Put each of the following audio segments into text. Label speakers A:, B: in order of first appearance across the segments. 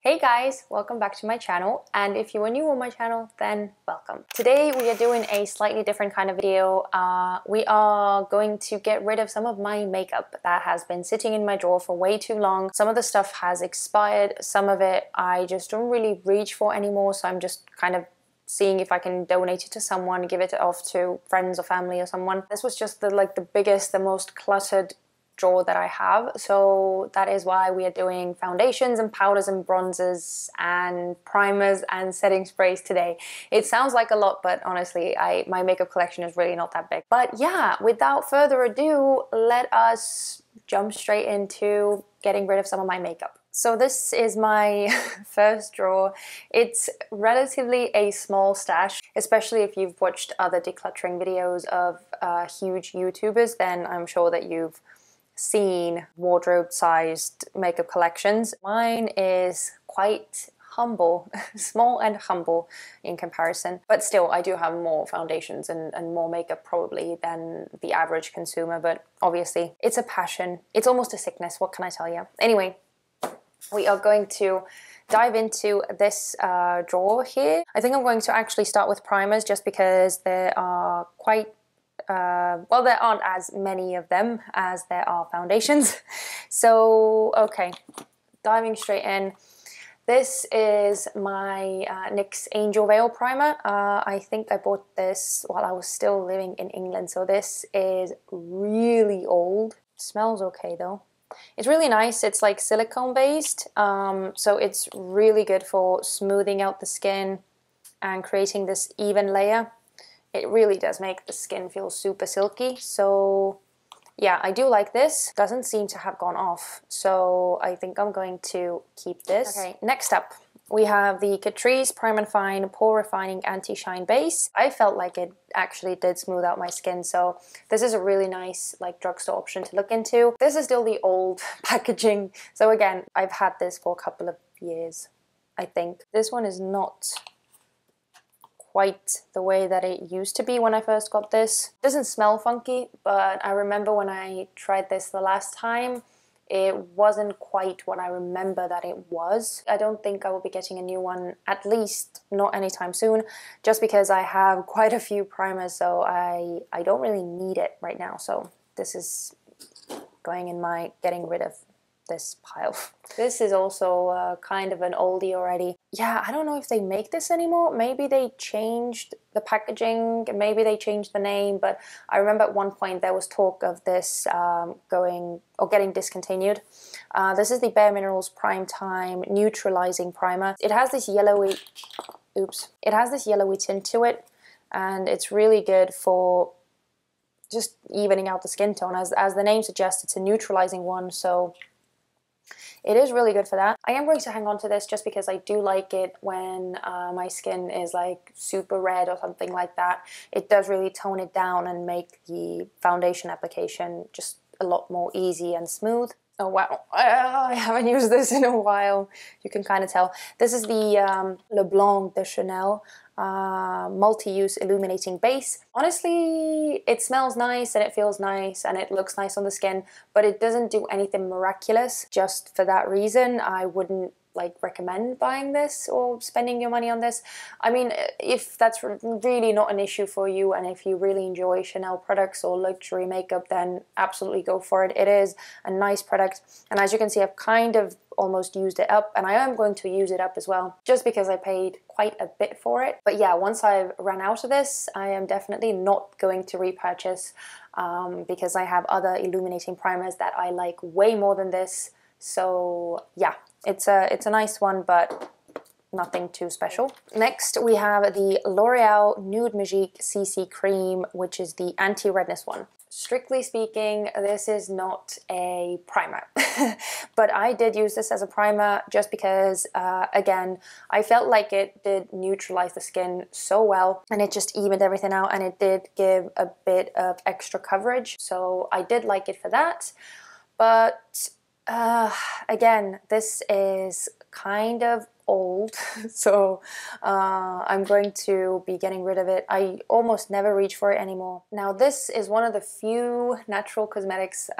A: Hey guys, welcome back to my channel, and if you are new on my channel, then welcome. Today we are doing a slightly different kind of video. We are going to get rid of some of my makeup that has been sitting in my drawer for way too long. Some of the stuff has expired, some of it I just don't really reach for anymore, so I'm just kind of seeing if I can donate it to someone, give it off to friends or family or someone. This was just the biggest, the most cluttered drawer that I have, so that is why we are doing foundations and powders and bronzers and primers and setting sprays today. It sounds like a lot, but honestly my makeup collection is really not that big. But yeah, without further ado, let us jump straight into getting rid of some of my makeup. So this is my first drawer. It's relatively a small stash, especially if you've watched other decluttering videos of huge YouTubers, then I'm sure that you've seen wardrobe-sized makeup collections. Mine is quite humble, small and humble in comparison, but still I do have more foundations and more makeup probably than the average consumer, but obviously it's a passion. It's almost a sickness, what can I tell you? Anyway, we are going to dive into this drawer here. I think I'm going to actually start with primers just because there are quite well, there aren't as many of them as there are foundations. So, okay, diving straight in. This is my NYX Angel Veil primer. I think I bought this while I was still living in England, so this is really old. Smells okay though. It's really nice. It's like silicone based, so it's really good for smoothing out the skin and creating this even layer. It really does make the skin feel super silky, so yeah, I do like this. Doesn't seem to have gone off, so I think I'm going to keep this. Okay, next up, we have the Catrice Prime and Fine Pore Refining Anti-Shine Base. I felt like it actually did smooth out my skin, so this is a really nice like drugstore option to look into. This is still the old packaging, so again, I've had this for a couple of years, I think. This one is not quite the way that it used to be when I first got this. It doesn't smell funky, but I remember when I tried this the last time, it wasn't quite what I remember that it was. I don't think I will be getting a new one, at least not anytime soon, just because I have quite a few primers, so I don't really need it right now. So this is going in my getting rid of this pile. This is also kind of an oldie already. Yeah, I don't know if they make this anymore. Maybe they changed the packaging, maybe they changed the name, but I remember at one point there was talk of this going or getting discontinued. This is the Bare Minerals Prime Time Neutralizing Primer. It has this yellowy, it has this yellowy tint to it, and it's really good for just evening out the skin tone. As the name suggests, it's a neutralizing one, so it is really good for that. I am going to hang on to this just because I do like it when my skin is like super red or something like that. It does really tone it down and make the foundation application just a lot more easy and smooth. Oh wow, I haven't used this in a while. You can kind of tell. This is the Le Blanc de Chanel multi-use illuminating base. Honestly, it smells nice and it feels nice and it looks nice on the skin, but it doesn't do anything miraculous. Just for that reason, I wouldn't like recommend buying this or spending your money on this. I mean, if that's really not an issue for you and if you really enjoy Chanel products or luxury makeup, then absolutely go for it. It is a nice product, and as you can see, I've kind of almost used it up, and I am going to use it up as well just because I paid quite a bit for it. But yeah, once I've run out of this, I am definitely not going to repurchase because I have other illuminating primers that I like way more than this. So yeah, it's a nice one, but nothing too special. Next, we have the L'Oreal Nude Magique CC Cream, which is the anti-redness one. Strictly speaking, this is not a primer, but I did use this as a primer just because, again, I felt like it did neutralize the skin so well and it just evened everything out, and it did give a bit of extra coverage, so I did like it for that. But again, this is kind of old, so I'm going to be getting rid of it. I almost never reach for it anymore. Now, this is one of the few natural cosmetics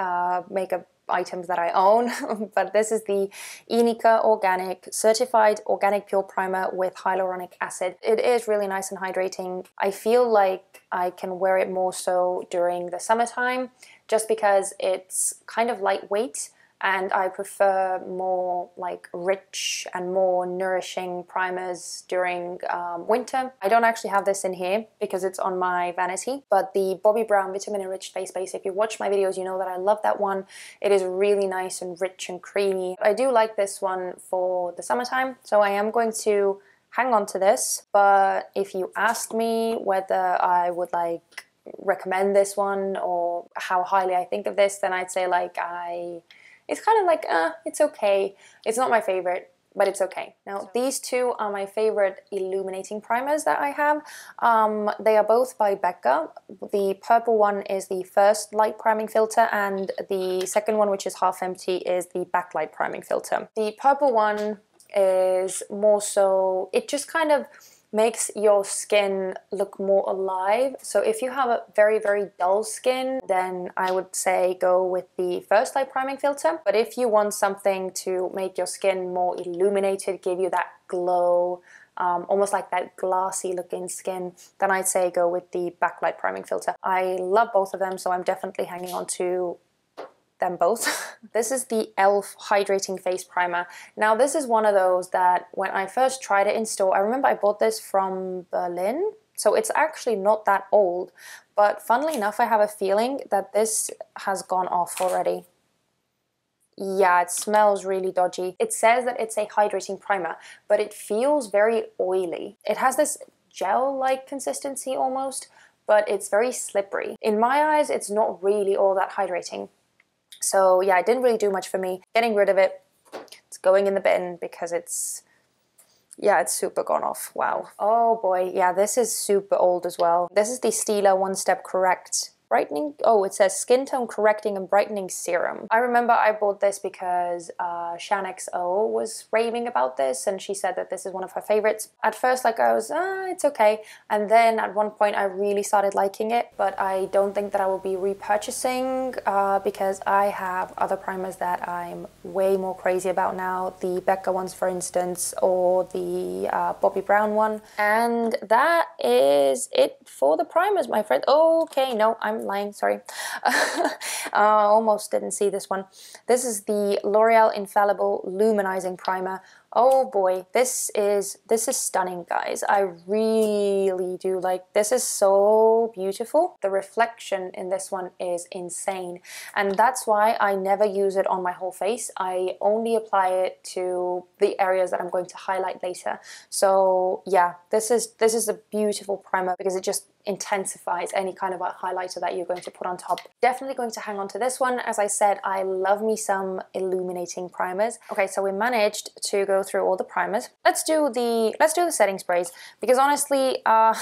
A: makeup items that I own, but this is the Enica Organic Certified Organic Pure Primer with hyaluronic acid. It is really nice and hydrating. I feel like I can wear it more so during the summertime just because it's kind of lightweight, and I prefer more like rich and more nourishing primers during winter. I don't actually have this in here because it's on my vanity, but the Bobbi Brown Vitamin Enriched Face Base, if you watch my videos, you know that I love that one. It is really nice and rich and creamy. I do like this one for the summertime, so I am going to hang on to this. But if you asked me whether I would like recommend this one or how highly I think of this, then I'd say like it's kind of like, it's okay. It's not my favorite, but it's okay. Now, these two are my favorite illuminating primers that I have. They are both by Becca. The purple one is the first light priming filter, and the second one, which is half empty, is the backlight priming filter. The purple one is more so, it just kind of makes your skin look more alive. So if you have a very, very dull skin, then I would say go with the first light priming filter. But if you want something to make your skin more illuminated, give you that glow, almost like that glassy looking skin, then I'd say go with the backlight priming filter. I love both of them, so I'm definitely hanging on to them both. This is the e.l.f. Hydrating Face Primer. Now this is one of those that when I first tried it in store, I remember I bought this from Berlin, so it's actually not that old, but funnily enough I have a feeling that this has gone off already. Yeah, it smells really dodgy. It says that it's a hydrating primer, but it feels very oily. It has this gel-like consistency almost, but it's very slippery. In my eyes, it's not really all that hydrating. So yeah, it didn't really do much for me. Getting rid of it, it's going in the bin because it's super gone off. Wow. Oh boy, yeah, this is super old as well. This is the Stila One Step Correct Brightening. Oh, it says Skin Tone Correcting and Brightening Serum. I remember I bought this because ShanXO was raving about this, and she said that this is one of her favorites. At first, like I was, it's okay. And then at one point I really started liking it, but I don't think that I will be repurchasing because I have other primers that I'm way more crazy about now. The Becca ones, for instance, or the Bobbi Brown one. And that is it for the primers, my friend. Okay, no, I'm lying, sorry. Almost didn't see this one. This is the L'Oreal Infallible Luminizing Primer. Oh boy, this is stunning, guys. I really do like this. Is so beautiful. The reflection in this one is insane, and that's why I never use it on my whole face. I only apply it to the areas that I'm going to highlight later. So yeah, this is a beautiful primer because it just intensifies any kind of a highlighter that you're going to put on top. Definitely going to hang on to this one. As I said, I love me some illuminating primers. Okay, so we managed to go through all the primers. Let's do the setting sprays, because honestly I'm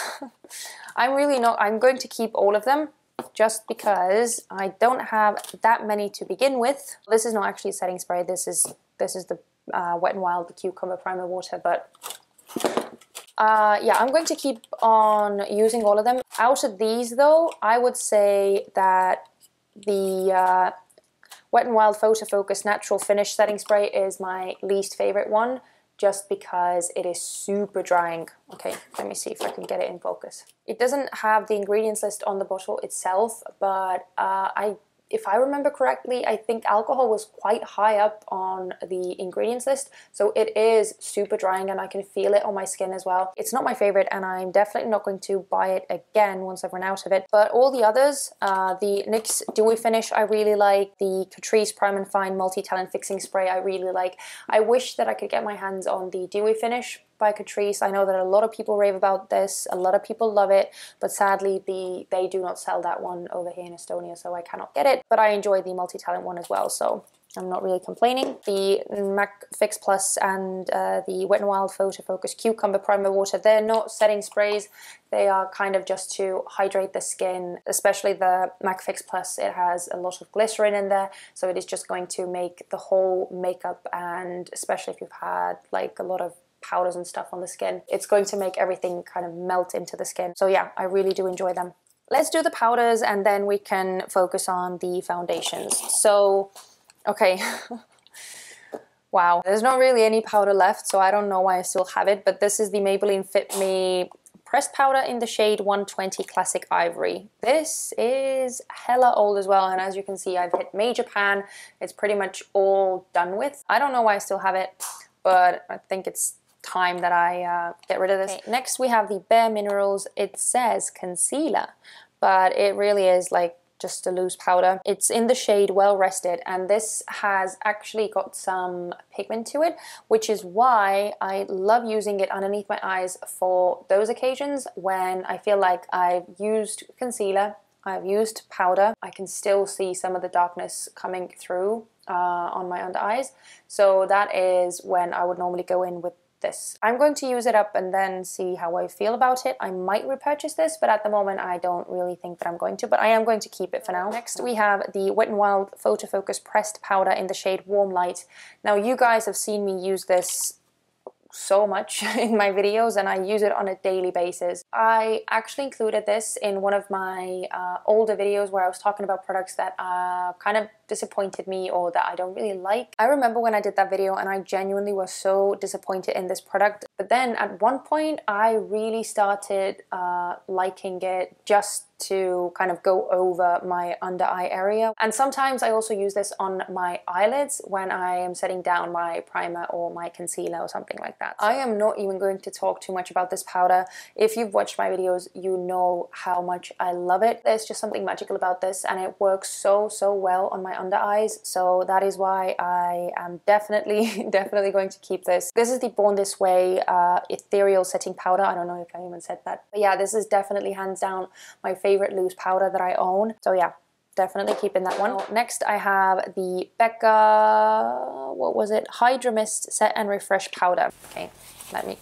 A: going to keep all of them just because I don't have that many to begin with. This is not actually a setting spray. This is the Wet n Wild, the Cucumber Primer Water, but yeah, I'm going to keep on using all of them. Out of these though, I would say that the Wet n Wild Photo Focus Natural Finish Setting Spray is my least favorite one, just because it is super drying. Okay, let me see if I can get it in focus. It doesn't have the ingredients list on the bottle itself, but if I remember correctly, I think alcohol was quite high up on the ingredients list, so it is super drying and I can feel it on my skin as well. It's not my favorite, and I'm definitely not going to buy it again once I've run out of it. But all the others, the NYX Dewy Finish I really like, the Catrice Prime and Fine Multi-Talent Fixing Spray I really like. I wish that I could get my hands on the Dewy Finish by Catrice. I know that a lot of people rave about this, a lot of people love it, but sadly they do not sell that one over here in Estonia, so I cannot get it. But I enjoy the multi-talent one as well, so I'm not really complaining. The MAC Fix Plus and the Wet n Wild Photo Focus Cucumber Primer Water, they're not setting sprays. They are kind of just to hydrate the skin, especially the MAC Fix Plus. It has a lot of glycerin in there, so it is just going to make the whole makeup, and especially if you've had like a lot of powders and stuff on the skin, it's going to make everything kind of melt into the skin. So yeah, I really do enjoy them. Let's do the powders and then we can focus on the foundations. So Okay. Wow, there's not really any powder left, so I don't know why I still have it, but this is the Maybelline Fit Me pressed powder in the shade 120 Classic Ivory. This is hella old as well, and as you can see, I've hit major pan. It's pretty much all done with. I don't know why I still have it, but I think it's time that I get rid of this. Okay, next we have the Bare Minerals. It says concealer, but it really is like just a loose powder. It's in the shade Well Rested, and this has actually got some pigment to it, which is why I love using it underneath my eyes for those occasions when I feel like I've used concealer, I've used powder, I can still see some of the darkness coming through on my under eyes. So that is when I would normally go in with this. I'm going to use it up and then see how I feel about it. I might repurchase this, but at the moment I don't really think that I'm going to, but I am going to keep it for now. Next we have the Wet n Wild Photo Focus Pressed Powder in the shade Warm Light. Now you guys have seen me use this so much in my videos, and I use it on a daily basis. I actually included this in one of my older videos where I was talking about products that kind of disappointed me or that I don't really like. I remember when I did that video and I genuinely was so disappointed in this product, but then at one point I really started liking it just to kind of go over my under eye area. And sometimes I also use this on my eyelids when I am setting down my primer or my concealer or something like that. So I am not even going to talk too much about this powder. If you've watched my videos, you know how much I love it. There's just something magical about this, and it works so well on my under eyes. So that is why I am definitely going to keep this. This is the Born This Way ethereal setting powder. I don't know if I even said that, but yeah, this is definitely hands down my favorite loose powder that I own. So yeah, definitely keeping that one. Next I have the Becca, what was it? Hydra Mist Set and Refresh Powder. Okay, let me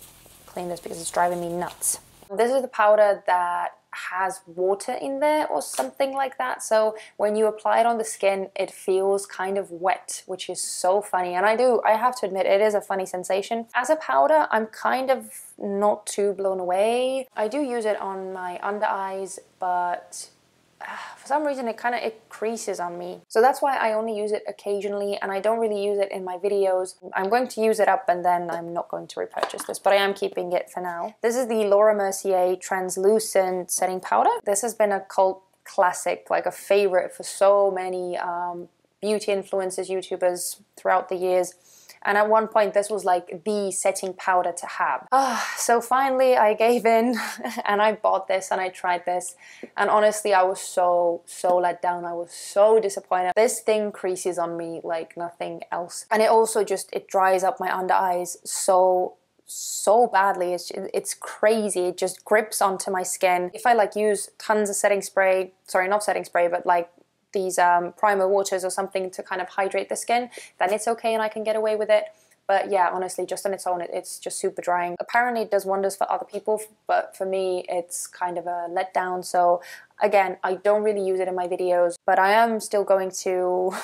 A: clean this because it's driving me nuts. This is the powder that has water in there or something like that, so when you apply it on the skin it feels kind of wet, which is so funny, and I have to admit it is a funny sensation. As a powder I'm kind of not too blown away. I do use it on my under eyes, but for some reason it creases on me. So that's why I only use it occasionally, and I don't really use it in my videos. I'm going to use it up and then I'm not going to repurchase this, but I am keeping it for now. This is the Laura Mercier Translucent Setting Powder. This has been a cult classic, like a favorite for so many beauty influencers, YouTubers throughout the years. And at one point this was like the setting powder to have. So finally I gave in and I bought this and I tried this, and honestly I was so let down. I was so disappointed. This thing creases on me like nothing else, and it also just, it dries up my under eyes so badly. It's crazy. It just grips onto my skin. If I like use tons of setting spray, sorry, not setting spray, but like these primer waters or something to kind of hydrate the skin, then it's okay and I can get away with it. But yeah, honestly, just on its own, it's just super drying. Apparently it does wonders for other people, but for me it's kind of a letdown. So again, I don't really use it in my videos, but I am still going to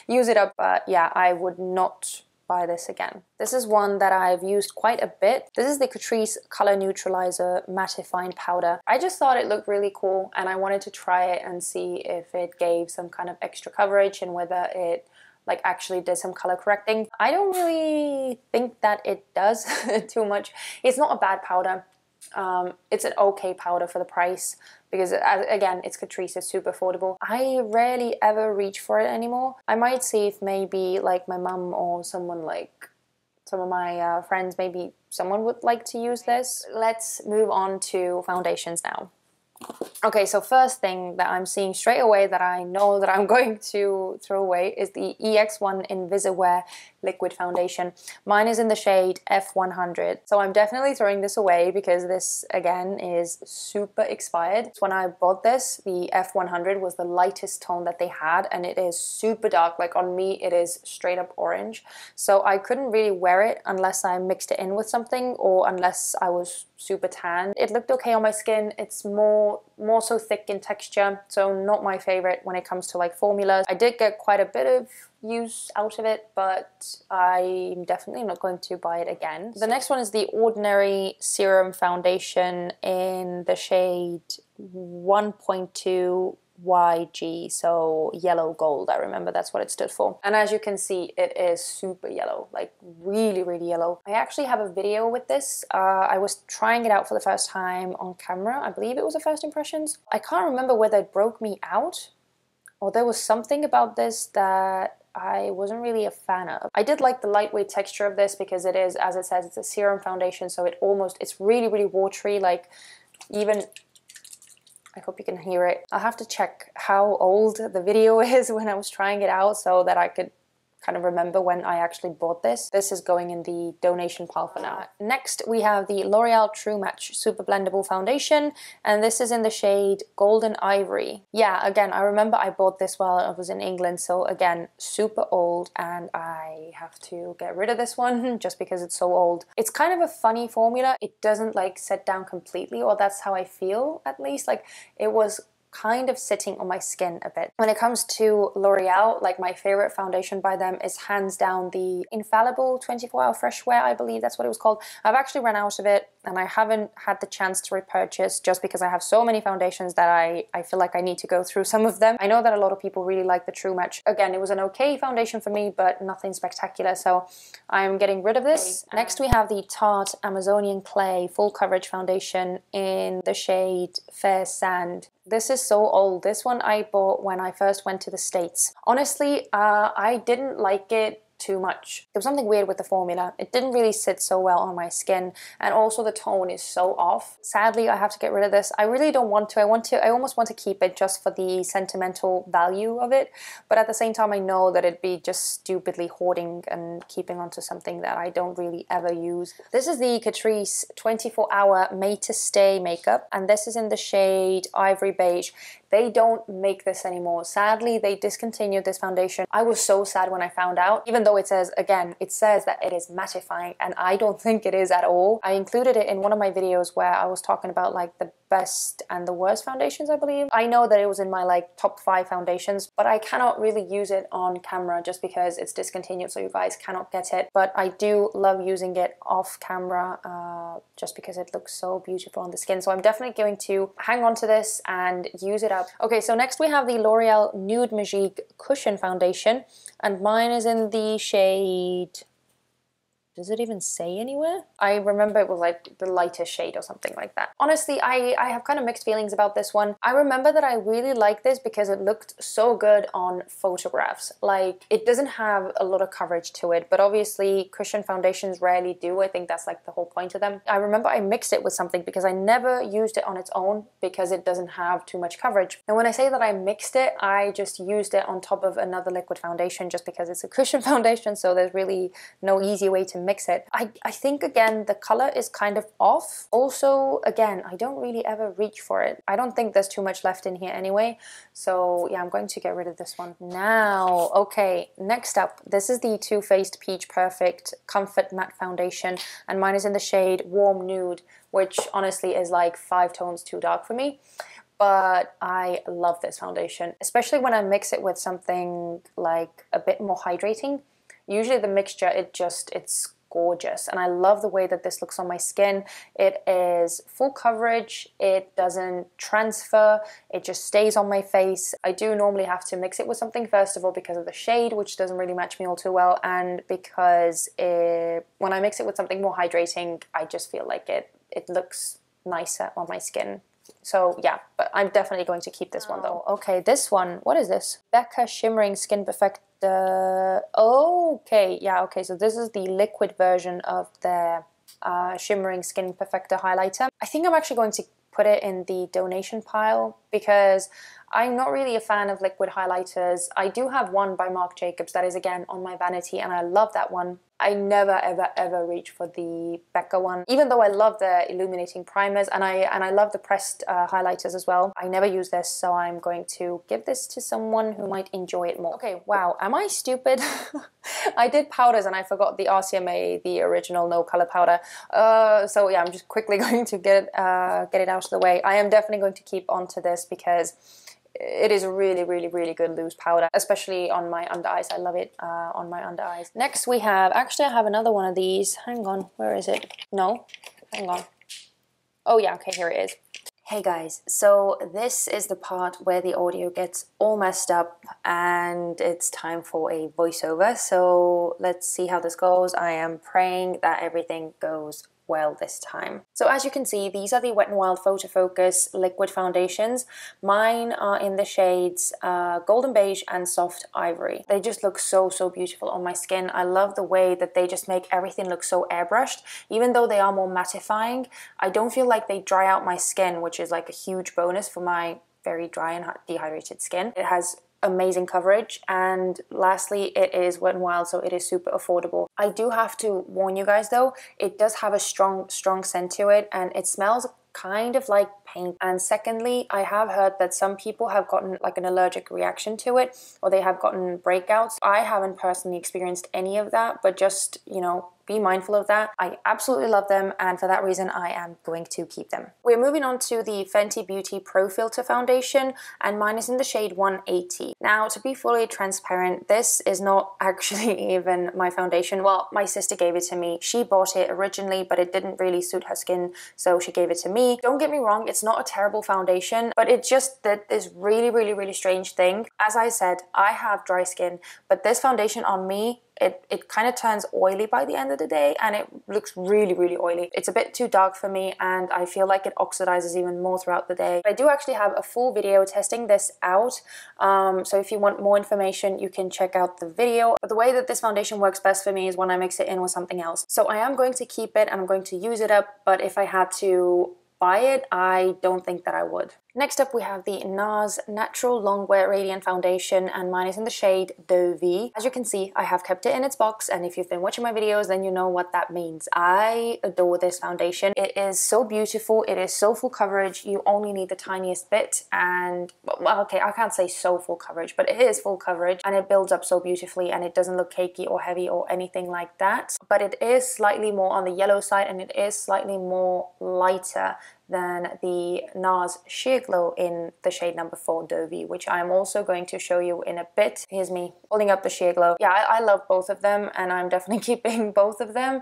A: use it up. But yeah, I would not buy this again. This is one that I've used quite a bit. This is the Catrice Color Neutralizer Mattifying Powder. I just thought it looked really cool and I wanted to try it and see if it gave some kind of extra coverage and whether it like actually did some color correcting. I don't really think that it does too much. It's not a bad powder. It's an okay powder for the price because again, it's Catrice, it's super affordable. I rarely ever reach for it anymore. I might see if maybe like my mum or someone, like some of my friends, maybe someone would like to use this. Let's move on to foundations now. Okay, so first thing that I'm seeing straight away that I know that I'm going to throw away is the EX1 Invisiwear Liquid Foundation. Mine is in the shade F100. So I'm definitely throwing this away because this, again, is super expired. When I bought this, the F100 was the lightest tone that they had, and it is super dark. Like on me, it is straight up orange. So I couldn't really wear it unless I mixed it in with something or unless I was super tan. It looked okay on my skin. It's more so thick in texture, so not my favorite when it comes to like formulas. I did get quite a bit of use out of it, but I'm definitely not going to buy it again. The next one is the Ordinary Serum Foundation in the shade 1.2 YG, so yellow gold. I remember that's what it stood for. And as you can see, it is super yellow, like really, really yellow. I actually have a video with this. I was trying it out for the first time on camera. I believe it was the first impressions. I can't remember whether it broke me out or there was something about this that I wasn't really a fan of. I did like the lightweight texture of this because it is, as it says, it's a serum foundation, so it's really, really watery, like even, I hope you can hear it. I'll have to check how old the video is when I was trying it out so that I could kind of remember when I actually bought this. This is going in the donation pile for now. Next, we have the L'Oreal True Match Super Blendable Foundation, and this is in the shade Golden Ivory. Yeah, again, I remember I bought this while I was in England, so again, super old, and I have to get rid of this one just because it's so old. It's kind of a funny formula. It doesn't like set down completely, or that's how I feel at least. Like, it was kind of sitting on my skin a bit. When it comes to L'Oreal, like my favorite foundation by them is hands down the Infallible 24-Hour Fresh Wear, I believe that's what it was called. I've actually run out of it and I haven't had the chance to repurchase just because I have so many foundations that I feel like I need to go through some of them. I know that a lot of people really like the True Match. Again, it was an okay foundation for me, but nothing spectacular, so I'm getting rid of this. Next, we have the Tarte Amazonian Clay Full Coverage Foundation in the shade Fair Sand. This is so old. This one I bought when I first went to the States. Honestly, I didn't like it too much. There was something weird with the formula. It didn't really sit so well on my skin, and also the tone is so off. Sadly, I have to get rid of this. I really don't want to. I almost want to keep it just for the sentimental value of it, but at the same time I know that it'd be just stupidly hoarding and keeping onto something that I don't really ever use. This is the Catrice 24-Hour Made to Stay makeup, and this is in the shade Ivory Beige. They don't make this anymore. Sadly, they discontinued this foundation. I was so sad when I found out, even though it says, again, it says that it is mattifying, and I don't think it is at all. I included it in one of my videos where I was talking about like the best and the worst foundations, I believe. I know that it was in my like top 5 foundations, but I cannot really use it on camera just because it's discontinued, so you guys cannot get it. But I do love using it off camera just because it looks so beautiful on the skin. So I'm definitely going to hang on to this and use it up. Okay, so next we have the L'Oreal Nude Magique Cushion Foundation, and mine is in the shade... Does it even say anywhere? I remember it was like the lightest shade or something like that. Honestly, I have kind of mixed feelings about this one. I remember that I really liked this because it looked so good on photographs. Like, it doesn't have a lot of coverage to it, but obviously cushion foundations rarely do. I think that's like the whole point of them. I remember I mixed it with something because I never used it on its own because it doesn't have too much coverage. And when I say that I mixed it, I just used it on top of another liquid foundation just because it's a cushion foundation, so there's really no easy way to mix it. I think, again, the color is kind of off. Also, again, I don't really ever reach for it. I don't think there's too much left in here anyway. So yeah, I'm going to get rid of this one. Now, okay, next up, this is the Too Faced Peach Perfect Comfort Matte Foundation, and mine is in the shade Warm Nude, which honestly is like 5 tones too dark for me. But I love this foundation, especially when I mix it with something like a bit more hydrating. Usually the mixture, it's gorgeous, and I love the way that this looks on my skin. It is full coverage, it doesn't transfer, it just stays on my face. I do normally have to mix it with something, first of all because of the shade, which doesn't really match me all too well, and because when I mix it with something more hydrating, I just feel like it looks nicer on my skin. So yeah, but I'm definitely going to keep this one though. Okay, this one, what is this? Becca Shimmering Skin Perfect. Okay, yeah, okay, so this is the liquid version of the Shimmering Skin Perfector highlighter. I think I'm actually going to put it in the donation pile because I'm not really a fan of liquid highlighters. I do have one by Marc Jacobs that is, again, on my vanity, and I love that one. I never ever ever reach for the Becca one, even though I love the illuminating primers and I love the pressed highlighters as well. I never use this, so I'm going to give this to someone who might enjoy it more. Okay, wow, am I stupid? I did powders and I forgot the RCMA, the original no color powder. So yeah, I'm just quickly going to get it out of the way. I am definitely going to keep on to this because it is a really, really, really good loose powder, especially on my under eyes. I love it on my under eyes. Next we have, actually I have another one of these. Hang on, where is it? No, hang on. Oh yeah, okay, here it is. Hey guys, so this is the part where the audio gets all messed up and it's time for a voiceover. So let's see how this goes. I am praying that everything goes well this time. So as you can see, these are the Wet n Wild Photo Focus liquid foundations. Mine are in the shades Golden Beige and Soft Ivory. They just look so beautiful on my skin. I love the way that they just make everything look so airbrushed. Even though they are more mattifying, I don't feel like they dry out my skin, which is like a huge bonus for my very dry and dehydrated skin. It has amazing coverage, and lastly, it is Wet n Wild, so it is super affordable. I do have to warn you guys though, it does have a strong scent to it, and it smells kind of like paint. And secondly, I have heard that some people have gotten like an allergic reaction to it, or they have gotten breakouts. I haven't personally experienced any of that, but just, you know, be mindful of that. I absolutely love them, and for that reason I am going to keep them. We're moving on to the Fenty Beauty Pro Filter Foundation, and mine is in the shade 180. Now, to be fully transparent, this is not actually even my foundation. Well, my sister gave it to me. She bought it originally, but it didn't really suit her skin, so she gave it to me. Don't get me wrong, it's not a terrible foundation, but it just did this really strange thing. As I said, I have dry skin, but this foundation on me, it kind of turns oily by the end of the day, and it looks really oily. It's a bit too dark for me, and I feel like it oxidizes even more throughout the day. I do actually have a full video testing this out, so if you want more information, you can check out the video. But the way that this foundation works best for me is when I mix it in with something else. So I am going to keep it and I'm going to use it up, but if I had to buy it, I don't think that I would. Next up, we have the NARS Natural Longwear Radiant Foundation, and mine is in the shade Dovey. As you can see, I have kept it in its box, and if you've been watching my videos, then you know what that means. I adore this foundation. It is so beautiful. It is so full coverage. You only need the tiniest bit, and well, okay, I can't say so full coverage, but it is full coverage, and it builds up so beautifully, and it doesn't look cakey or heavy or anything like that. But it is slightly more on the yellow side, and it is slightly more lighter than the NARS Sheer Glow in the shade number 4 Dovey, which I'm also going to show you in a bit. Here's me holding up the Sheer Glow. Yeah, I love both of them, and I'm definitely keeping both of them.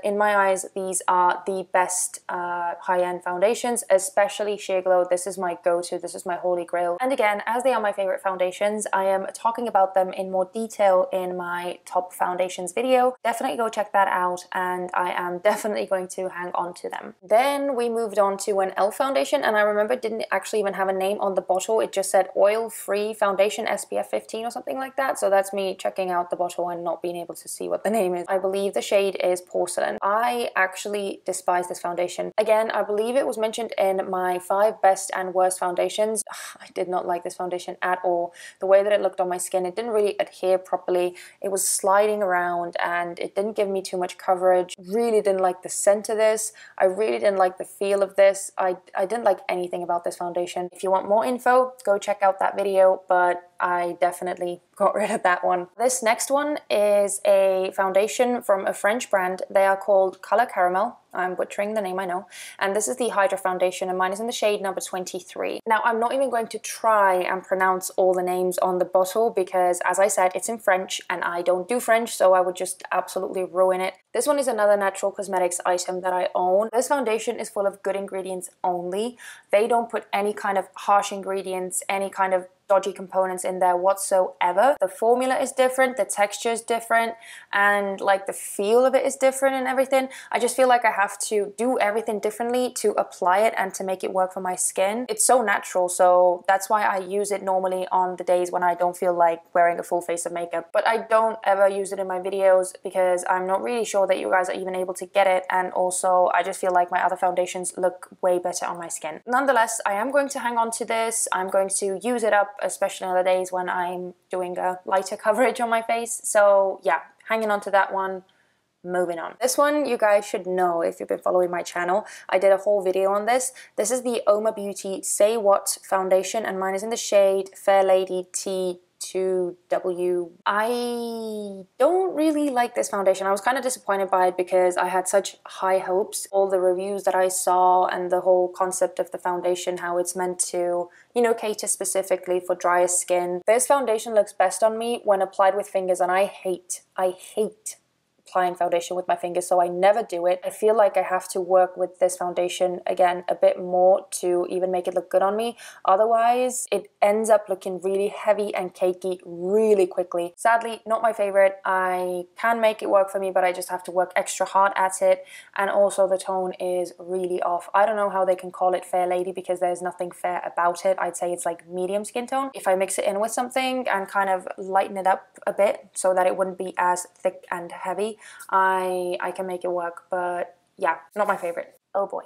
A: In my eyes, these are the best high-end foundations, especially Sheer Glow. This is my go-to, this is my holy grail. And again, as they are my favorite foundations, I am talking about them in more detail in my top foundations video. Definitely go check that out, and I am definitely going to hang on to them. Then we moved on to an e.l.f. foundation, and I remember it didn't actually even have a name on the bottle. It just said oil-free foundation SPF 15 or something like that. So that's me checking out the bottle and not being able to see what the name is. I believe the shade is Porcelain. I actually despise this foundation. Again, I believe it was mentioned in my 5 best and worst foundations. I did not like this foundation at all. The way that it looked on my skin, it didn't really adhere properly. It was sliding around, and it didn't give me too much coverage. Really didn't like the scent of this. I really didn't like the feel of this. I didn't like anything about this foundation. If you want more info, go check out that video, but I definitely got rid of that one. This next one is a foundation from a French brand. They are called Color Caramel. I'm butchering the name, I know. And this is the Hydra foundation, and mine is in the shade number 23. Now, I'm not even going to try and pronounce all the names on the bottle because, as I said, it's in French, and I don't do French, so I would just absolutely ruin it. This one is another natural cosmetics item that I own. This foundation is full of good ingredients only. They don't put any kind of harsh ingredients, any kind of dodgy components in there whatsoever. The formula is different, the texture is different, and like the feel of it is different and everything. I just feel like I have to do everything differently to apply it and to make it work for my skin. It's so natural, so that's why I use it normally on the days when I don't feel like wearing a full face of makeup. But I don't ever use it in my videos because I'm not really sure that you guys are even able to get it, and also I just feel like my other foundations look way better on my skin. Nonetheless, I am going to hang on to this. I'm going to use it up, especially on the days when I'm doing a lighter coverage on my face. So yeah, hanging on to that one. Moving on. This one you guys should know if you've been following my channel. I did a whole video on this. This is the Oma Beauty Say What foundation, and mine is in the shade Fair Lady T2W. I don't really like this foundation. I was kind of disappointed by it because I had such high hopes. All the reviews that I saw and the whole concept of the foundation, how it's meant to, you know, cater specifically for drier skin. This foundation looks best on me when applied with fingers, and I hate applying foundation with my fingers, so I never do it. I feel like I have to work with this foundation again a bit more to even make it look good on me. Otherwise, it ends up looking really heavy and cakey really quickly. Sadly, not my favorite. I can make it work for me, but I just have to work extra hard at it. And also the tone is really off. I don't know how they can call it fair lady because there's nothing fair about it. I'd say it's like medium skin tone. If I mix it in with something and kind of lighten it up a bit so that it wouldn't be as thick and heavy, I can make it work. But yeah, not my favorite. Oh boy.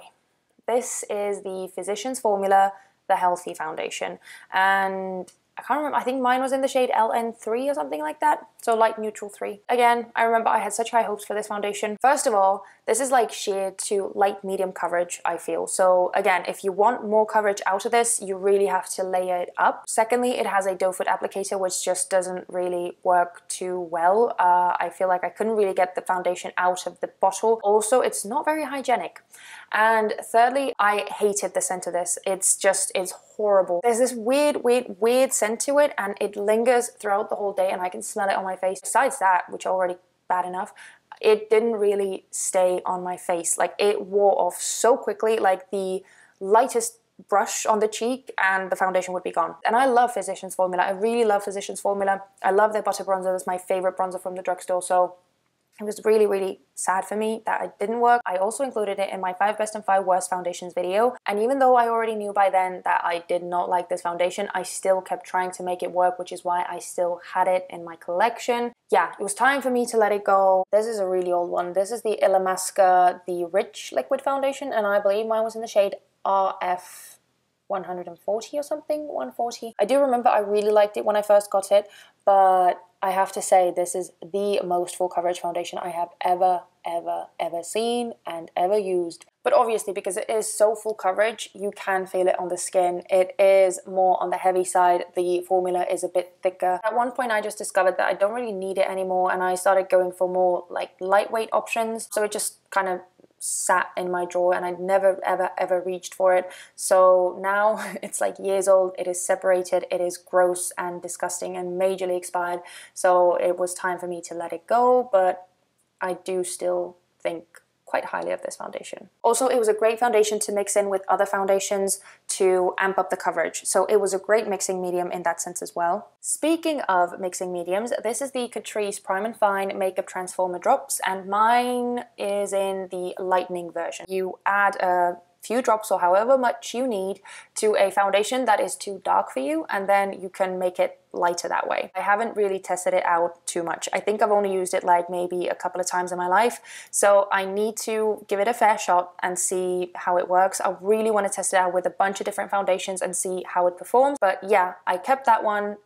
A: This is the Physicians Formula, the Healthy Foundation. And I can't remember, I think mine was in the shade LN3 or something like that. So light neutral 3. Again, I remember I had such high hopes for this foundation. First of all, this is like sheer to light medium coverage, I feel. So again, if you want more coverage out of this, you really have to layer it up. Secondly, it has a doe foot applicator, which just doesn't really work too well. I feel like I couldn't really get the foundation out of the bottle. Also, it's not very hygienic. And thirdly, I hated the scent of this. It's horrible. There's this weird scent to it, and it lingers throughout the whole day, and I can smell it on my face. Besides that, which already bad enough, it didn't really stay on my face. Like, it wore off so quickly, like the lightest brush on the cheek and the foundation would be gone. And I love Physicians Formula. I really love Physicians Formula. I love their butter bronzer. That's my favorite bronzer from the drugstore. So it was really sad for me that it didn't work. I also included it in my 5 best and 5 worst foundations video. And even though I already knew by then that I did not like this foundation, I still kept trying to make it work, which is why I still had it in my collection. Yeah, it was time for me to let it go. This is a really old one. This is the Illamasqua, the Rich Liquid Foundation, and I believe mine was in the shade RF 140 or something, 140. I do remember I really liked it when I first got it, but I have to say this is the most full coverage foundation I have ever seen and ever used. But obviously, because it is so full coverage, you can feel it on the skin. It is more on the heavy side. The formula is a bit thicker. At one point I just discovered that I don't really need it anymore, and I started going for more like lightweight options. So it just kind of sat in my drawer and I never ever reached for it. So now it's like years old, it is separated, it is gross and disgusting and majorly expired. So it was time for me to let it go, but I do still think quite highly of this foundation. Also, it was a great foundation to mix in with other foundations to amp up the coverage. So it was a great mixing medium in that sense as well. Speaking of mixing mediums, this is the Catrice Prime and Fine Makeup Transformer Drops, and mine is in the lightening version. You add a few drops or however much you need to a foundation that is too dark for you, and then you can make it lighter that way. I haven't really tested it out too much. I think I've only used it like maybe a couple of times in my life, so I need to give it a fair shot and see how it works. I really want to test it out with a bunch of different foundations and see how it performs. But yeah, I kept that one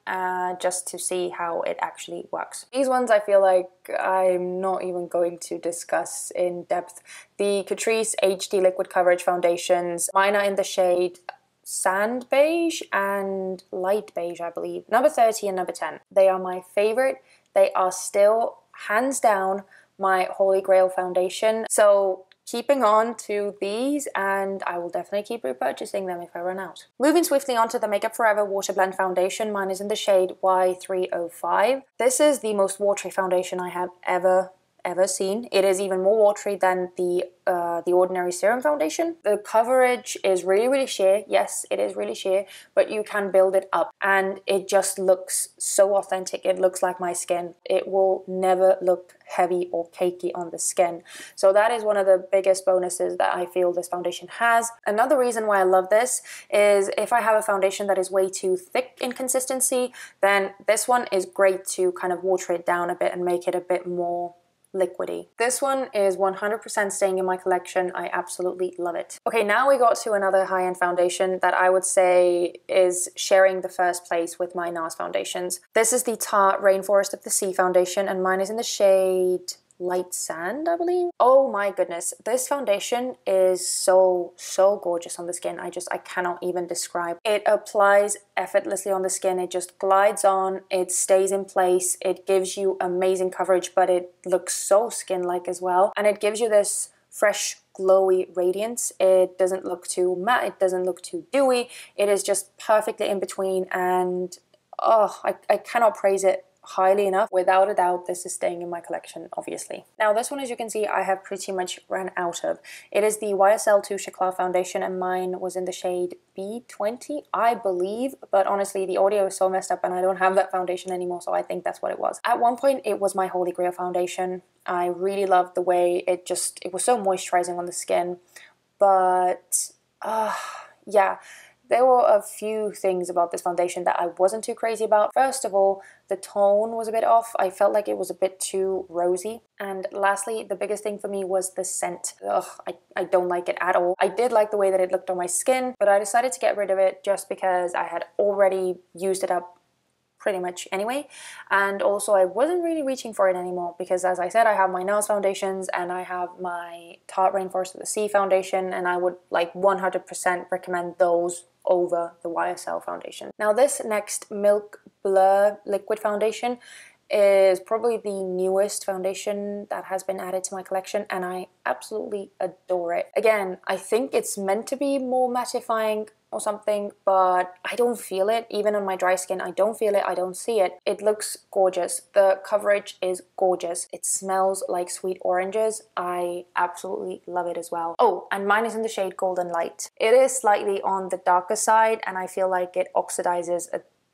A: just to see how it actually works. These ones I feel like I'm not even going to discuss in depth. The Catrice HD Liquid Coverage Foundations, mine are in the shade Sand Beige and Light Beige, I believe. Number 30 and number 10. They are my favorite. They are still, hands down, my holy grail foundation. So keeping on to these, and I will definitely keep repurchasing them if I run out. Moving swiftly on to the Makeup Forever Water Blend Foundation. Mine is in the shade Y305. This is the most watery foundation I have ever seen. It is even more watery than the Ordinary Serum Foundation. The coverage is really sheer. Yes, it is really sheer, but you can build it up and it just looks so authentic. It looks like my skin. It will never look heavy or cakey on the skin. So that is one of the biggest bonuses that I feel this foundation has. Another reason why I love this is if I have a foundation that is way too thick in consistency, then this one is great to kind of water it down a bit and make it a bit more liquidy. This one is 100% staying in my collection. I absolutely love it. Okay, now we got to another high-end foundation that I would say is sharing the first place with my NARS foundations. This is the Tarte Rainforest of the Sea foundation, and mine is in the shade Light Sand, I believe. Oh my goodness, this foundation is so gorgeous on the skin. I cannot even describe. It applies effortlessly on the skin. It just glides on, it stays in place, it gives you amazing coverage, but it looks so skin-like as well, and it gives you this fresh glowy radiance. It doesn't look too matte, it doesn't look too dewy, it is just perfectly in between, and oh, I cannot praise it highly enough. Without a doubt, this is staying in my collection, obviously. Now this one, as you can see, I have pretty much ran out of. It is the YSL 2 Choclat foundation, and mine was in the shade B20, I believe, but honestly the audio is so messed up and I don't have that foundation anymore, so I think that's what it was. At one point it was my holy grail foundation. I really loved the way it was so moisturizing on the skin, but yeah, there were a few things about this foundation that I wasn't too crazy about. First of all, the tone was a bit off. I felt like it was a bit too rosy. And lastly, the biggest thing for me was the scent. Ugh, I don't like it at all. I did like the way that it looked on my skin, but I decided to get rid of it just because I had already used it up pretty much anyway, and also I wasn't really reaching for it anymore because, as I said, I have my NARS foundations and I have my Tarte Rainforest of the Sea foundation, and I would like 100% recommend those over the YSL foundation. Now this next Milk Blur liquid foundation is probably the newest foundation that has been added to my collection, and I absolutely adore it. Again, I think it's meant to be more mattifying or something, but I don't feel it. Even on my dry skin, I don't feel it, I don't see it. It looks gorgeous. The coverage is gorgeous. It smells like sweet oranges. I absolutely love it as well. Oh, and mine is in the shade Golden Light. It is slightly on the darker side, and I feel like it oxidizes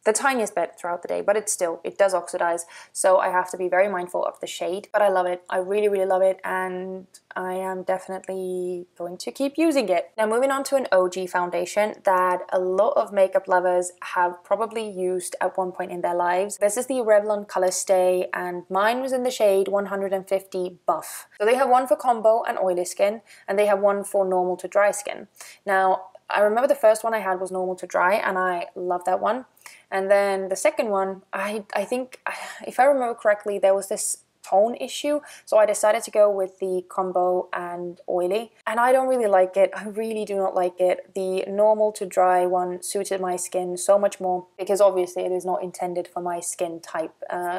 A: the tiniest bit throughout the day, but it does oxidize, so I have to be very mindful of the shade. But I love it. I really, really love it, and I am definitely going to keep using it. Now moving on to an OG foundation that a lot of makeup lovers have probably used at one point in their lives. This is the Revlon Color Stay, and mine was in the shade 150 Buff. So they have one for combo and oily skin, and they have one for normal to dry skin. Now I remember the first one I had was normal to dry, and I love that one. And then the second one, I think, if I remember correctly, there was this tone issue, so I decided to go with the combo and oily, and I don't really like it. I really do not like it. The normal to dry one suited my skin so much more, because obviously it is not intended for my skin type,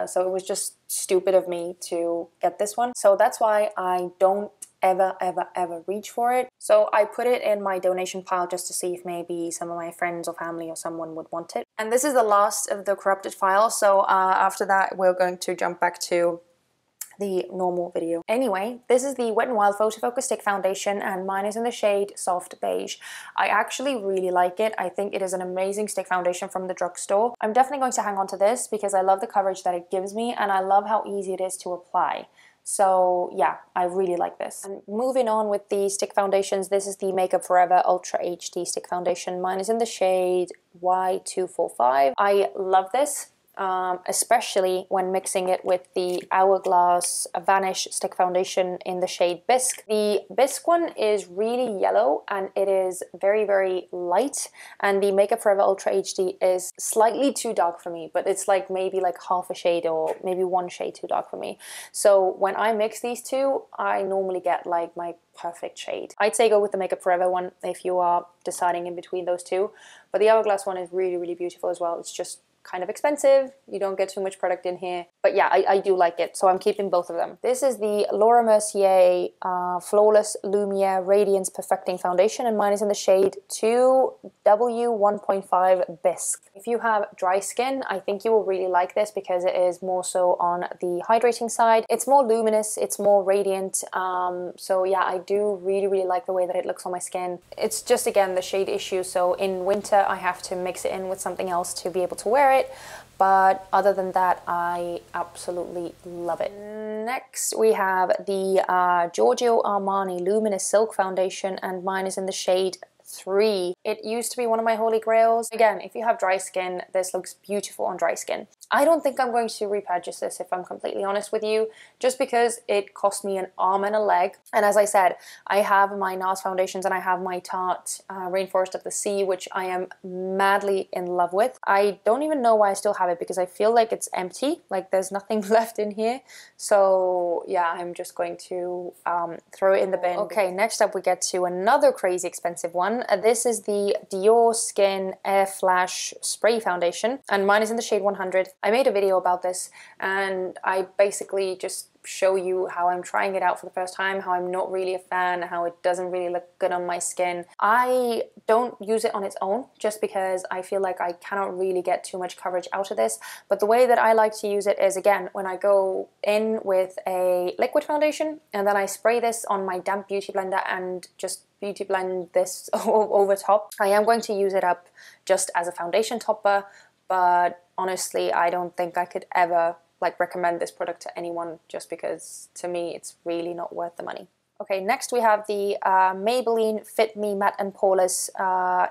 A: so it was just stupid of me to get this one. So that's why I don't ever reach for it. So I put it in my donation pile just to see if maybe some of my friends or family or someone would want it. And this is the last of the corrupted files, so after that we're going to jump back to the normal video. Anyway, this is the Wet n Wild Photo Focus Stick Foundation, and mine is in the shade Soft Beige. I actually really like it. I think it is an amazing stick foundation from the drugstore. I'm definitely going to hang on to this because I love the coverage that it gives me, and I love how easy it is to apply. So yeah, I really like this. And moving on with the stick foundations, this is the Makeup Forever Ultra HD Stick Foundation. Mine is in the shade Y245. I love this. Especially when mixing it with the Hourglass Vanish Stick Foundation in the shade Bisque. The Bisque one is really yellow and it is very, very light, and the Makeup Forever Ultra HD is slightly too dark for me, but it's like maybe like half a shade or maybe one shade too dark for me. So when I mix these two, I normally get like my perfect shade. I'd say go with the Makeup Forever one if you are deciding in between those two, but the Hourglass one is really, really beautiful as well. It's just kind of expensive, you don't get too much product in here, but yeah, I do like it, so I'm keeping both of them. This is the Laura Mercier Flawless Lumiere Radiance Perfecting Foundation, and mine is in the shade 2W1.5 Bisque. If you have dry skin, I think you will really like this because it is more so on the hydrating side. It's more luminous, it's more radiant, so yeah, I do really, really like the way that it looks on my skin. It's just, again, the shade issue, so in winter I have to mix it in with something else to be able to wear it. But other than that, I absolutely love it. Next, we have the Giorgio Armani Luminous Silk Foundation, and mine is in the shade 3. It used to be one of my holy grails. Again, if you have dry skin, this looks beautiful on dry skin. I don't think I'm going to repurchase this, if I'm completely honest with you, just because it cost me an arm and a leg. And as I said, I have my NARS foundations and I have my Tarte Rainforest of the Sea, which I am madly in love with. I don't even know why I still have it because I feel like it's empty, like there's nothing left in here. So yeah, I'm just going to throw it in the bin. Okay, next up we get to another crazy expensive one. This is the Dior Skin Air Flash Spray Foundation, and mine is in the shade 100. I made a video about this and I basically just show you how I'm trying it out for the first time, how I'm not really a fan, how it doesn't really look good on my skin. I don't use it on its own just because I feel like I cannot really get too much coverage out of this. But the way that I like to use it is, again, when I go in with a liquid foundation and then I spray this on my damp beauty blender and just beauty blend this over top. I am going to use it up just as a foundation topper, but honestly, I don't think I could ever like recommend this product to anyone just because to me it's really not worth the money. Okay, next we have the Maybelline Fit Me Matte and Poreless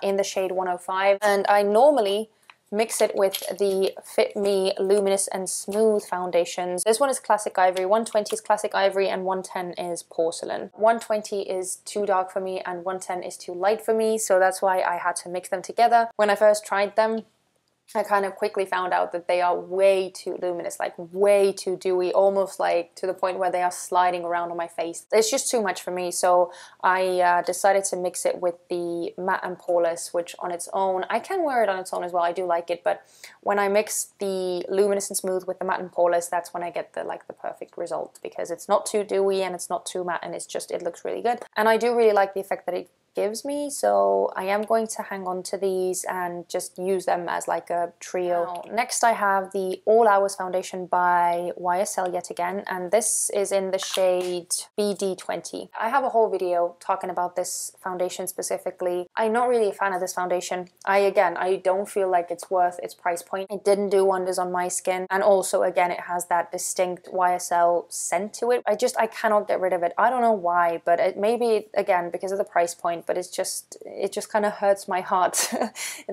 A: in the shade 105, and I normally mix it with the Fit Me Luminous and Smooth foundations. This one is Classic Ivory, 120 is Classic Ivory, and 110 is Porcelain. 120 is too dark for me and 110 is too light for me, so that's why I had to mix them together. When I first tried them, I kind of quickly found out that they are way too luminous, like way too dewy, almost like to the point where they are sliding around on my face. It's just too much for me, so I decided to mix it with the matte and poreless, which on its own, I can wear it on its own as well, I do like it, but when I mix the luminous and smooth with the matte and poreless, that's when I get the perfect result, because it's not too dewy and it's not too matte, and it looks really good. And I do really like the effect that it gives me, so I am going to hang on to these and just use them as like a trio. Next I have the All Hours foundation by YSL yet again, and this is in the shade BD20. I have a whole video talking about this foundation specifically. I'm not really a fan of this foundation. I don't feel like it's worth its price point. It didn't do wonders on my skin, and also again it has that distinct YSL scent to it. I cannot get rid of it. I don't know why, but it maybe again because of the price point, but it just kind of hurts my heart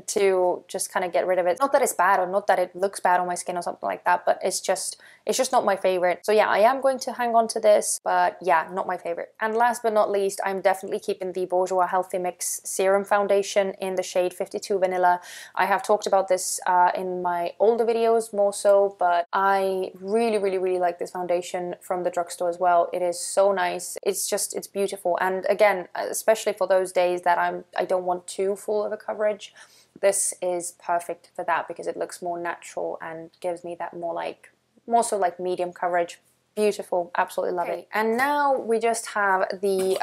A: to just kind of get rid of it. Not that it's bad or not that it looks bad on my skin or something like that, but it's just not my favorite. So yeah, I am going to hang on to this, but yeah, not my favorite. And last but not least, I'm definitely keeping the Bourjois Healthy Mix Serum Foundation in the shade 52 Vanilla. I have talked about this in my older videos more so, but I really, really, really like this foundation from the drugstore as well. It is so nice. It's beautiful. And again, especially for those days that I don't want too full of a coverage, this is perfect for that because it looks more natural and gives me that more so like medium coverage. Beautiful, absolutely love it. And now we just have the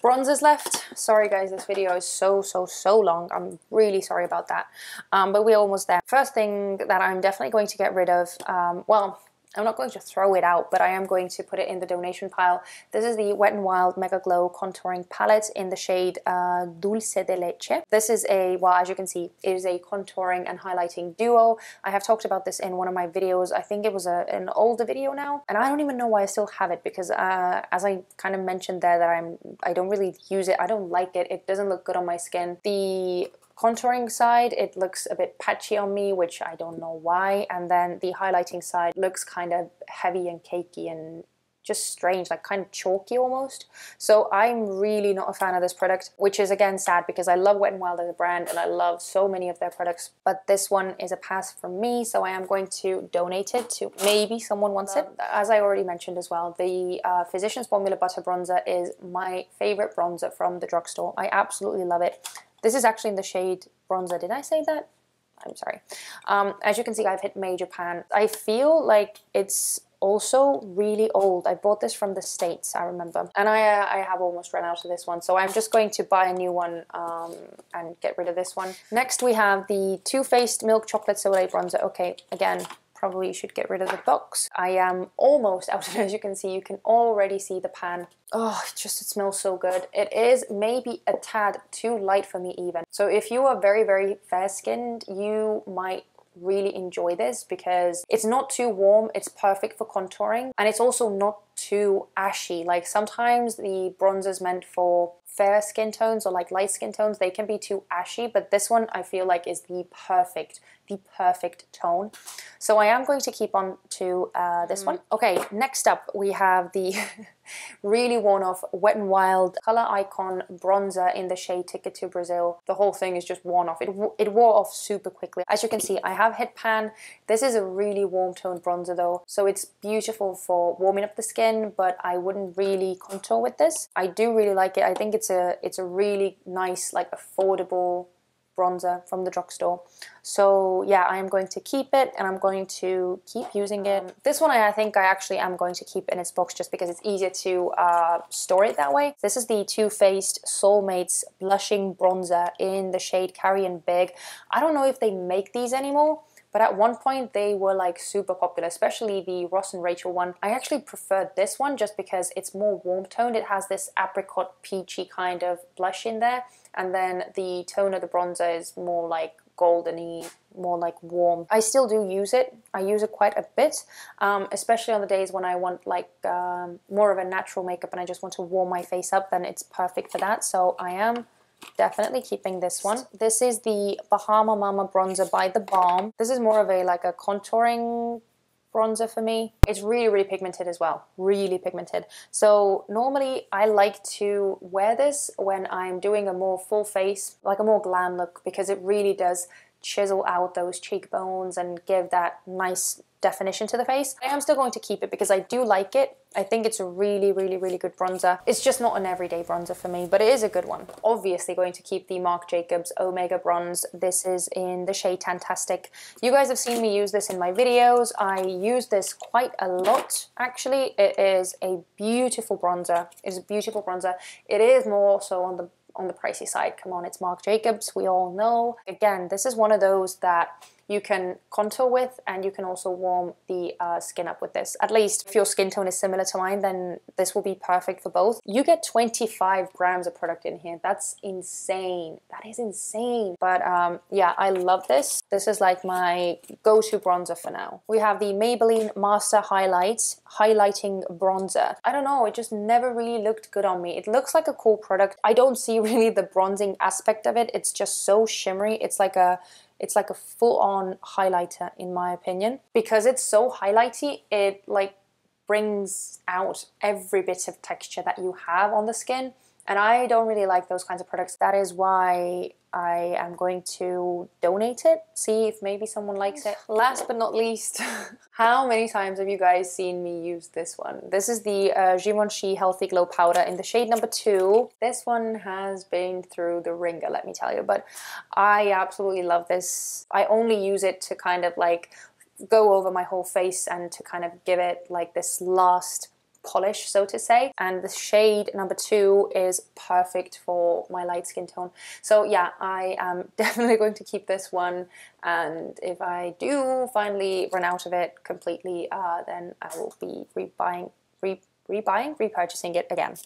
A: bronzers left. Sorry guys, this video is so long. I'm really sorry about that, but we're almost there. First thing that I'm definitely going to get rid of, well, I'm not going to throw it out, but I am going to put it in the donation pile. This is the Wet n Wild Mega Glow Contouring Palette in the shade Dulce de Leche. This is well, as you can see, it is a contouring and highlighting duo. I have talked about this in one of my videos. I think it was an older video now, and I don't even know why I still have it because as I kind of mentioned there that I don't really use it. I don't like it. It doesn't look good on my skin. The contouring side, it looks a bit patchy on me, which I don't know why, and then the highlighting side looks kind of heavy and cakey and just strange, like kind of chalky almost. So I'm really not a fan of this product, which is again sad because I love Wet n Wild as a brand and I love so many of their products, but this one is a pass from me, so I am going to donate it to maybe someone wants it. As I already mentioned as well, the Physicians Formula Butter Bronzer is my favorite bronzer from the drugstore. I absolutely love it. This is actually in the shade Bronzer. Did I say that? I'm sorry. As you can see, I've hit major pan. I feel like it's also really old. I bought this from the States, I remember. And I have almost run out of this one. So I'm just going to buy a new one and get rid of this one. Next, we have the Too Faced Milk Chocolate Soleil Bronzer. Okay, again, probably should get rid of the box. I am almost out of it. As you can see, you can already see the pan. Oh, it smells so good. It is maybe a tad too light for me even. So if you are very, very fair-skinned, you might really enjoy this because it's not too warm, it's perfect for contouring, and it's also not too ashy. Like sometimes the bronzers meant for fair skin tones or like light skin tones, they can be too ashy, but this one I feel like is the perfect tone. So I am going to keep on to this one. Okay, next up we have the really worn off Wet n Wild Color Icon Bronzer in the shade Ticket to Brazil. The whole thing is just worn off. It wore off super quickly. As you can see, I have hit pan. This is a really warm toned bronzer though, so it's beautiful for warming up the skin, but I wouldn't really contour with this. I do really like it. I think it's a really nice, like affordable bronzer from the drugstore. So yeah, I am going to keep it, and I'm going to keep using it. This one I think I actually am going to keep in its box just because it's easier to store it that way. This is the Too Faced Soulmates Blushing Bronzer in the shade Carrion Big. I don't know if they make these anymore, but at one point they were like super popular, especially the Ross and Rachel one. I actually preferred this one just because it's more warm toned. It has this apricot peachy kind of blush in there, and then the tone of the bronzer is more like goldeny, more like warm. I still do use it. I use it quite a bit, especially on the days when I want like more of a natural makeup and I just want to warm my face up, then it's perfect for that. So I am definitely keeping this one. This is the Bahama Mama bronzer by The Balm. This is more of a like a contouring bronzer for me. It's really, really pigmented as well. Really pigmented. So normally I like to wear this when I'm doing a more full face, like a more glam look, because it really does chisel out those cheekbones and give that nice definition to the face. I am still going to keep it because I do like it. I think it's a really, really, really good bronzer. It's just not an everyday bronzer for me, but it is a good one. Obviously going to keep the Marc Jacobs Omega Bronze. This is in the shade Tantastic. You guys have seen me use this in my videos. I use this quite a lot, actually. It is a beautiful bronzer. It is a beautiful bronzer. It is more so on the pricey side. Come on, it's Marc Jacobs, we all know. Again, this is one of those that you can contour with, and you can also warm the skin up with this. At least if your skin tone is similar to mine, then this will be perfect for both. You get 25 grams of product in here. That's insane. That is insane. But yeah, I love this. This is like my go-to bronzer for now. We have the Maybelline Master Highlights Highlighting Bronzer. I don't know, it just never really looked good on me. It looks like a cool product. I don't see really the bronzing aspect of it. It's just so shimmery. It's like a full-on highlighter in my opinion. Because it's so highlighty, it like brings out every bit of texture that you have on the skin. And I don't really like those kinds of products. That is why I am going to donate it, see if maybe someone likes it. Last but not least, how many times have you guys seen me use this one? This is the Givenchy Healthy Glow Powder in the shade number 2. This one has been through the ringer, let me tell you, but I absolutely love this. I only use it to kind of like go over my whole face and to kind of give it like this last polish, so to say. And the shade number 2 is perfect for my light skin tone. So yeah, I am definitely going to keep this one, and if I do finally run out of it completely, then I will be repurchasing it again.